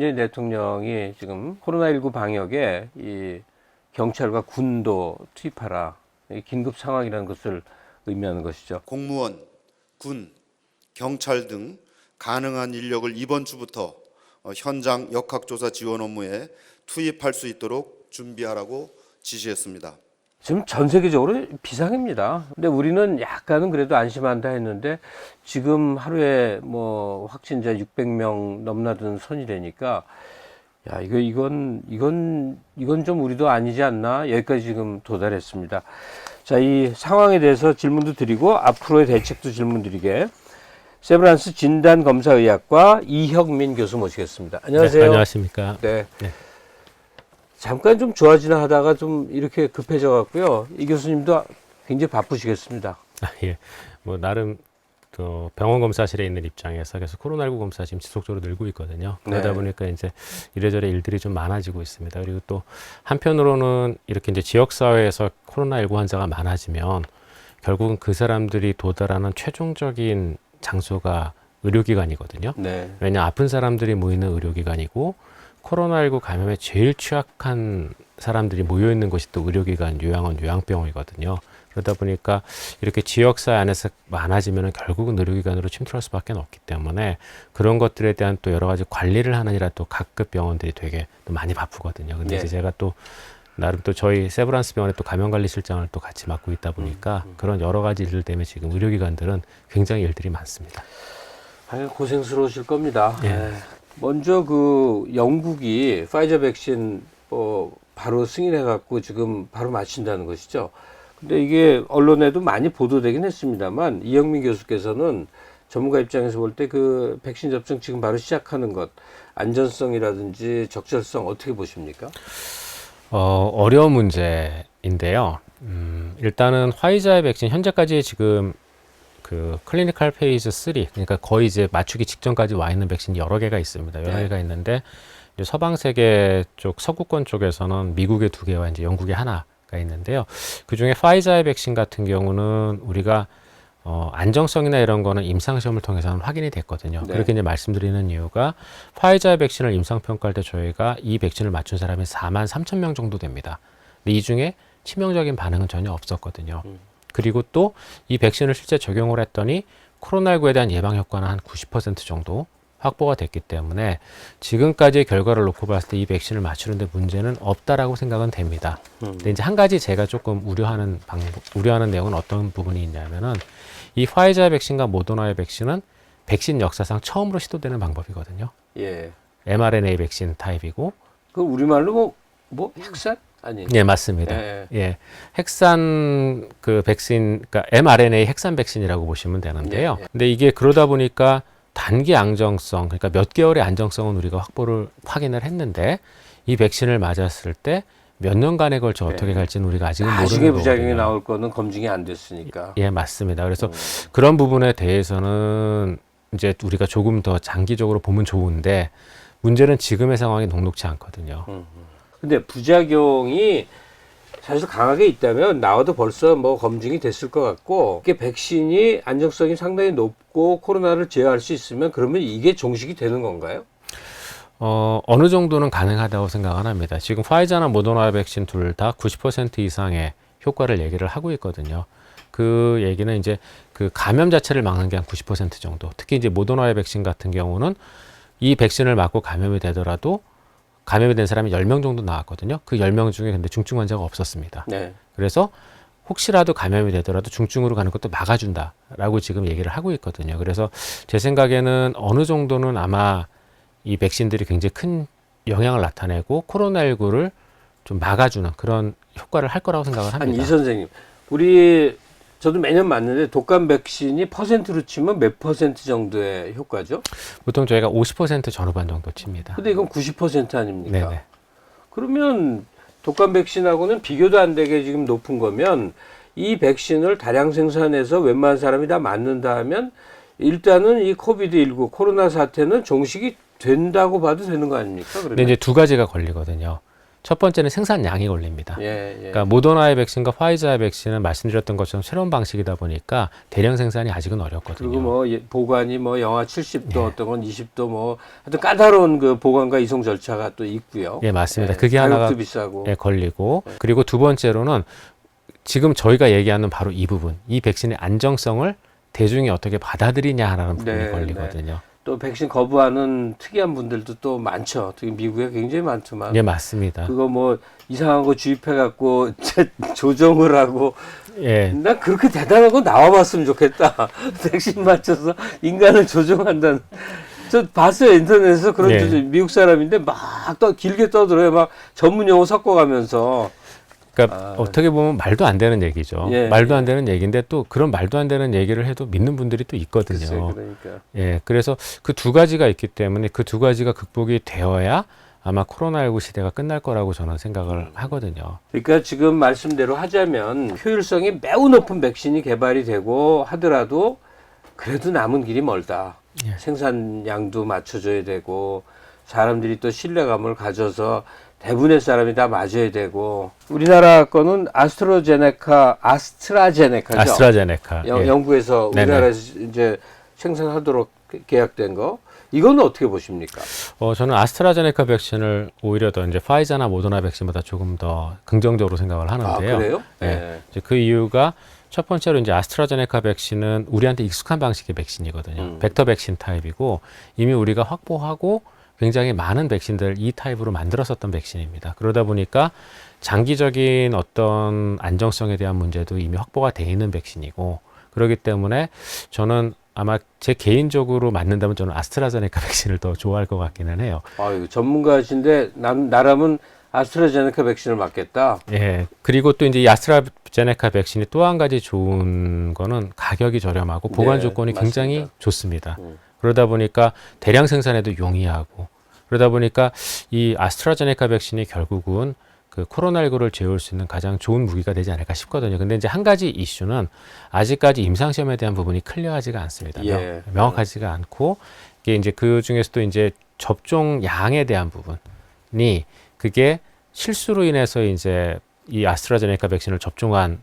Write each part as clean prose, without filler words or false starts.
문재인 대통령이 지금 코로나19 방역에 이 경찰과 군도 투입하라. 이 긴급 상황이라는 것을 의미하는 것이죠. 공무원, 군, 경찰 등 가능한 인력을 이번 주부터 현장 역학조사 지원 업무에 투입할 수 있도록 준비하라고 지시했습니다. 지금 전 세계적으로 비상입니다. 근데 우리는 약간은 그래도 안심한다 했는데 지금 하루에 뭐 확진자 600명 넘나드는 선이 되니까 야, 이건 좀 우리도 아니지 않나? 여기까지 지금 도달했습니다. 자, 이 상황에 대해서 질문도 드리고 앞으로의 대책도 질문 드리게 세브란스 진단검사의학과 이혁민 교수 모시겠습니다. 안녕하세요. 네, 안녕하십니까. 네. 네. 잠깐 좀 좋아지나 하다가 좀 이렇게 급해져 갖고요. 이 교수님도 굉장히 바쁘시겠습니다. 예. 뭐 나름 또 병원 검사실에 있는 입장에서 계속 코로나19 검사 지금 지속적으로 늘고 있거든요. 그러다 네. 보니까 이제 이래저래 일들이 좀 많아지고 있습니다. 그리고 또 한편으로는 이렇게 이제 지역 사회에서 코로나19 환자가 많아지면 결국은 그 사람들이 도달하는 최종적인 장소가 의료기관이거든요. 네. 왜냐 아픈 사람들이 모이는 의료기관이고 코로나19 감염에 제일 취약한 사람들이 모여 있는 곳이 또 의료기관, 요양원, 요양병원이거든요. 그러다 보니까 이렇게 지역사회 안에서 많아지면 결국은 의료기관으로 침투할 수밖에 없기 때문에 그런 것들에 대한 또 여러 가지 관리를 하느니라 또 각급 병원들이 되게 또 많이 바쁘거든요. 근데 이제 제가 또 나름 또 저희 세브란스 병원에 또 감염관리실장을 또 같이 맡고 있다 보니까 그런 여러 가지 일들 때문에 지금 의료기관들은 굉장히 일들이 많습니다. 아유, 고생스러우실 겁니다. 예. 네. 먼저 그 영국이 파이저 백신 바로 승인해갖고 지금 바로 맞춘다는 것이죠. 근데 이게 언론에도 많이 보도되긴 했습니다만 이영민 교수께서는 전문가 입장에서 볼 때 그 백신 접종 지금 바로 시작하는 것 안전성이라든지 적절성 어떻게 보십니까? 어려운 문제인데요. 일단은 화이자의 백신 현재까지 지금 그 클리니컬 페이즈 3, 그러니까 거의 이제 맞추기 직전까지 와 있는 백신이 여러 개가 있습니다. 여러 개가 있는데 이제 서방 세계 쪽 서구권 쪽에서는 미국의 2개와 이제 영국의 하나가 있는데요. 그 중에 파이자의 백신 같은 경우는 우리가 안정성이나 이런 거는 임상시험을 통해서는 확인이 됐거든요. 네. 그렇게 이제 말씀드리는 이유가 파이자의 백신을 임상평가할 때 저희가 이 백신을 맞춘 사람이 43,000명 정도 됩니다. 근데 이 중에 치명적인 반응은 전혀 없었거든요. 그리고 또 이 백신을 실제 적용을 했더니 코로나19에 대한 예방 효과는 한 90% 정도 확보가 됐기 때문에 지금까지의 결과를 놓고 봤을 때 이 백신을 맞추는데 문제는 없다라고 생각은 됩니다. 근데 이제 한 가지 제가 조금 우려하는 내용은 어떤 부분이 있냐면은 이 화이자 백신과 모더나의 백신은 백신 역사상 처음으로 시도되는 방법이거든요. 예. mRNA 백신 타입이고. 그 우리말로 뭐 핵산 아니? 예, 맞습니다. 예. 예. 핵산 그 백신, 그러니까 mRNA 핵산 백신이라고 보시면 되는데요. 예. 근데 이게 그러다 보니까 단기 안정성, 그러니까 몇 개월의 안정성은 우리가 확인을 했는데 이 백신을 맞았을 때 몇 년간에 걸쳐 어떻게 갈지는 우리가 아직은 모르는 나중에 거거든요. 부작용이 나올 거는 검증이 안 됐으니까. 예, 맞습니다. 그래서 그런 부분에 대해서는 이제 우리가 조금 더 장기적으로 보면 좋은데 문제는 지금의 상황이 녹록치 않거든요. 근데 부작용이 사실 강하게 있다면 나와도 벌써 뭐 검증이 됐을 것 같고 이게 백신이 안정성이 상당히 높고 코로나를 제어할 수 있으면 그러면 이게 종식이 되는 건가요? 어느 정도는 가능하다고 생각은 합니다. 지금 파이자나 모더나 백신 둘 다 90% 이상의 효과를 얘기를 하고 있거든요. 그 얘기는 이제 그 감염 자체를 막는 게 한 90% 정도. 특히 이제 모더나 백신 같은 경우는 이 백신을 맞고 감염이 되더라도 감염이 된 사람이 10명 정도 나왔거든요. 그 10명 중에 근데 중증 환자가 없었습니다. 네. 그래서 혹시라도 감염이 되더라도 중증으로 가는 것도 막아준다라고 지금 얘기를 하고 있거든요. 그래서 제 생각에는 어느 정도는 아마 이 백신들이 굉장히 큰 영향을 나타내고 코로나19를 좀 막아주는 그런 효과를 할 거라고 생각을 합니다. 아니, 이 선생님, 저도 매년 맞는데 독감 백신이 퍼센트로 치면 몇 퍼센트 정도의 효과죠? 보통 저희가 50% 전후반 정도 칩니다. 근데 이건 90% 아닙니까? 네네. 그러면 독감 백신하고는 비교도 안 되게 지금 높은 거면 이 백신을 다량 생산해서 웬만한 사람이 다 맞는다 하면 일단은 이 코비드19 코로나 사태는 종식이 된다고 봐도 되는 거 아닙니까? 그러면? 근데 이제 두 가지가 걸리거든요. 첫 번째는 생산량이 걸립니다. 예. 그러니까 모더나의 백신과 화이자의 백신은 말씀드렸던 것처럼 새로운 방식이다 보니까 대량 생산이 아직은 어렵거든요. 그리고 뭐 보관이 뭐 영하 70도 어떤 건 20도 뭐 하여튼 까다로운 그 보관과 이송 절차가 또 있고요. 예, 맞습니다. 예, 그게 가격도 하나가 비싸고. 예, 걸리고 그리고 두 번째로는 지금 저희가 얘기하는 바로 이 부분, 이 백신의 안정성을 대중이 어떻게 받아들이냐라는 부분이 네, 걸리거든요. 또 백신 거부하는 특이한 분들도 또 많죠. 특히 미국에 굉장히 많지만. 예, 맞습니다. 그거 뭐 이상한 거 주입해 갖고 조정을 하고 예, 난 그렇게 대단한 거 나와봤으면 좋겠다. 백신 맞춰서 인간을 조종한다는. 저 봤어요 인터넷에서 그런 예. 미국 사람인데 막 또 길게 떠들어요. 막 전문 용어 섞어가면서. 그러니까 어떻게 보면 말도 안 되는 얘기죠. 예, 말도 안 되는 얘기인데 또 그런 말도 안 되는 얘기를 해도 믿는 분들이 또 있거든요. 글쎄, 그러니까. 예, 그래서 그 두 가지가 있기 때문에 그 두 가지가 극복이 되어야 아마 코로나19 시대가 끝날 거라고 저는 생각을 하거든요. 그러니까 지금 말씀대로 하자면 효율성이 매우 높은 백신이 개발이 되고 하더라도 그래도 남은 길이 멀다. 예. 생산량도 맞춰줘야 되고 사람들이 또 신뢰감을 가져서 대부분의 사람이 다 맞아야 되고 우리나라 거는 아스트라제네카죠. 아스트라제네카. 예. 영국에서 네네. 우리나라에서 이제 생산하도록 계약된 거. 이거는 어떻게 보십니까? 저는 아스트라제네카 백신을 오히려 더 이제 파이자나 모더나 백신보다 조금 더 긍정적으로 생각을 하는데요. 아, 그래요? 예. 네. 이제 그 이유가 첫 번째로 이제 아스트라제네카 백신은 우리한테 익숙한 방식의 백신이거든요. 벡터 백신 타입이고 이미 우리가 확보하고 굉장히 많은 백신들 이 타입으로 만들었었던 백신입니다. 그러다 보니까 장기적인 어떤 안정성에 대한 문제도 이미 확보가 돼 있는 백신이고 그렇기 때문에 저는 아마 제 개인적으로 맞는다면 저는 아스트라제네카 백신을 더 좋아할 것 같기는 해요. 아유, 전문가신데 나라면 아스트라제네카 백신을 맞겠다. 예. 그리고 또 이제 이 아스트라제네카 백신이 또 한 가지 좋은 거는 가격이 저렴하고 보관 네, 조건이 굉장히 맞습니다. 좋습니다. 그러다 보니까 대량 생산에도 용이하고 그러다 보니까 이 아스트라제네카 백신이 결국은 그 코로나19를 제어할 수 있는 가장 좋은 무기가 되지 않을까 싶거든요. 근데 이제 한 가지 이슈는 아직까지 임상시험에 대한 부분이 클리어하지가 않습니다. 예. 명확하지가 않고 이게 이제 그 중에서도 이제 접종량에 대한 부분이 그게 실수로 인해서 이제 이 아스트라제네카 백신을 접종한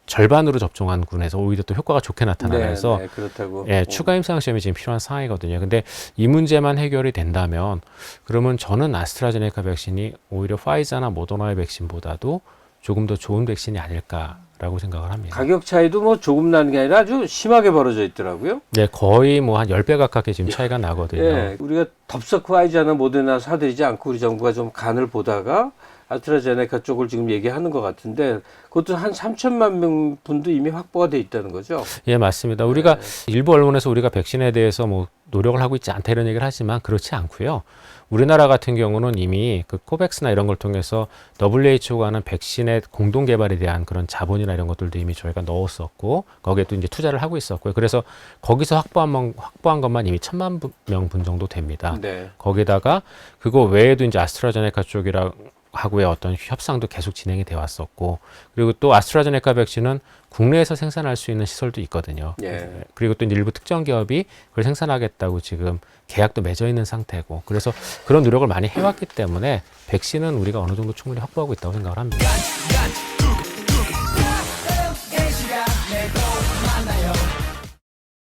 절반으로 접종한 군에서 오히려 또 효과가 좋게 나타나서 네, 그렇다고. 예, 추가 임상 시험이 지금 필요한 상황이거든요. 근데 이 문제만 해결이 된다면 그러면 저는 아스트라제네카 백신이 오히려 파이자나 모더나의 백신보다도 조금 더 좋은 백신이 아닐까라고 생각을 합니다. 가격 차이도 뭐 조금 나는 게 아니라 아주 심하게 벌어져 있더라고요. 네, 거의 뭐 한 10배 가깝게 지금 차이가 나거든요. 예, 우리가 덥석 화이자나 모데나 사들이지 않고 우리 정부가 좀 간을 보다가 아스트라제네카 쪽을 지금 얘기하는 것 같은데 그것도 한 3천만 명 분도 이미 확보가 돼 있다는 거죠. 예, 맞습니다. 우리가 일부 언론에서 우리가 백신에 대해서 뭐 노력을 하고 있지 않다 이런 얘기를 하지만 그렇지 않고요. 우리나라 같은 경우는 이미 그 코백스나 이런 걸 통해서 WHO가 하는 백신의 공동 개발에 대한 그런 자본이나 이런 것들도 이미 저희가 넣었었고 거기에 또 이제 투자를 하고 있었고요. 그래서 거기서 확보한 것만 이미 1,000만 명 분 정도 됩니다. 네. 거기다가 그거 외에도 이제 아스트라제네카 쪽이랑 하고의 어떤 협상도 계속 진행이 돼 왔었고 그리고 또 아스트라제네카 백신은 국내에서 생산할 수 있는 시설도 있거든요. 예. 그리고 또 일부 특정 기업이 그걸 생산하겠다고 지금 계약도 맺어 있는 상태고 그래서 그런 노력을 많이 해왔기 때문에 백신은 우리가 어느 정도 충분히 확보하고 있다고 생각을 합니다.